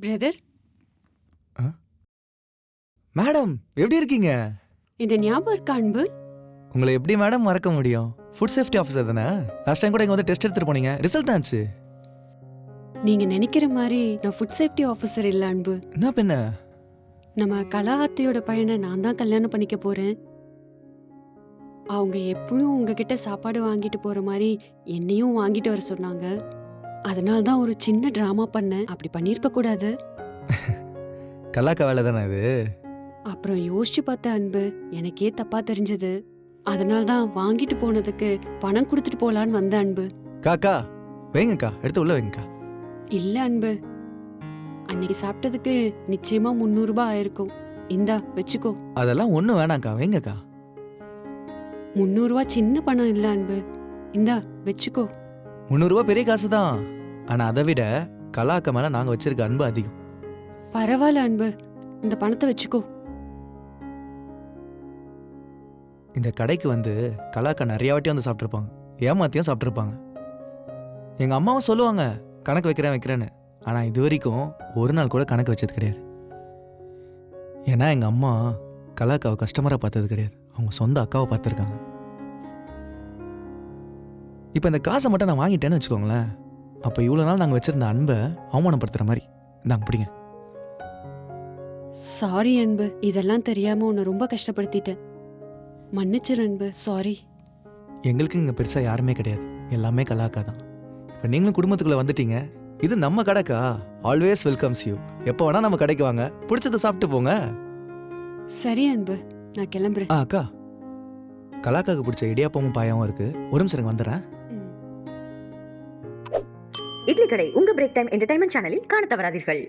Brother, madam எப்படி இருக்கீங்க? இந்த ஞாபகம் இருக்கா அன்பு? உங்களை எப்படி மேடம் மறக்க முடியும்? ஃபுட் சேஃப்டி ஆஃபீஸர் தானே? லாஸ்ட் டைம் கூட இங்க வந்து டெஸ்ட் எடுத்துட்டு போனீங்க. ரிசல்ட் ஆச்சு. நீங்க நினைக்கிற மாதிரி நான் ஃபுட் சேஃப்டி ஆஃபீஸர் இல்ல அன்பு. என்ன பின்ன? நம்ம கலாஹத்தியோட பையனை நான் தான் கல்யாணம் பண்ணிக்க போறேன். அவங்க எப்பவும் உங்ககிட்ட சாப்பாடு வாங்கிட்டு போற மாதிரி என்னையும் வாங்கிட்டு வர சொன்னாங்க. அதனால தான் ஒரு சின்ன டிராமா பண்ணேன். அப்படி பண்ணிருக்க கூடாது. கலாக்கா வேலை தானே இது? அப்புறம் யோசிச்சு பார்த்த அன்பு, எனக்கே தப்பா தெரிஞ்சது. அதனால தான் வாங்கிட்டு போனதுக்கு பணம் கொடுத்துட்டு போலான்னு வந்த அன்பு. காக்கா வைங்கக்கா, எடுத்து உள்ள வைங்கக்கா. இல்ல அன்பு, அன்னைக்கு சாப்பிட்டதுக்கு நிச்சயமா 300 ரூபாய் ஆயிருக்கும். இந்தா வச்சுக்கோ. அதெல்லாம் ஒன்றும் வேணாக்கா, வைங்கக்கா. 300 ரூபாய் சின்ன பணம் இல்ல அன்பு. இந்தா வச்சுக்கோ. 300 ரூபாய் பெரிய காசு தான். ஆனால் அதை விட கலாக்கா மேலே நாங்கள் வச்சிருக்க அன்பு அதிகம். பரவாயில்ல அன்பு, இந்த பணத்தை வச்சுக்கோ. இந்த கடைக்கு வந்து கலாக்கா நிறைய வாட்டி வந்து சாப்பிட்ருப்பாங்க, ஏமாத்தியும் சாப்பிட்ருப்பாங்க. எங்கள் அம்மாவும் சொல்லுவாங்க கணக்கு வைக்கிறேன்னு. ஆனால் இது வரைக்கும் ஒரு நாள் கூட கணக்கு வச்சது கிடையாது. ஏன்னா எங்கள் அம்மா கலாக்காவை கஸ்டமராக பார்த்தது கிடையாது, அவங்க சொந்த அக்காவை பார்த்துருக்காங்க. இப்போ இந்த காசை மட்டும் நான் வாங்கிட்டேன்னு வச்சுக்கோங்களேன், அப்போ இவ்வளோ நாள் நாங்கள் வச்சுருந்த அன்பை அவமானப்படுத்துகிற மாதிரி. இந்தாங்க பிடிங்க. சாரி அன்பு, இதெல்லாம் தெரியாம உன்னை ரொம்ப கஷ்டப்படுத்திட்டேன். மன்னிச்சிரு அன்பு, சாரி. எங்களுக்கு இங்கே பெருசாக யாருமே கிடையாது, எல்லாமே கலாக்கா தான். இப்போ நீங்களும் குடும்பத்துக்குள்ளே வந்துட்டீங்க. இது நம்ம கடைக்கா. Always welcomes you. எப்போ வேணால் நம்ம கடைக்கு வாங்க, பிடிச்சதை சாப்பிட்டு போங்க. சரி அன்பு, நான் கிளம்புறேன். அக்கா, கலாக்காவுக்கு பிடிச்ச இடியாப்பமும் பாயாவும் இருக்கு, ஒரு நிமிஷம் வந்துடுறேன். இட்லி கடை உங்க பிரேக் டைம் என்டர்டைன்மெண்ட் சேனலில் காண தவறாதீர்கள்.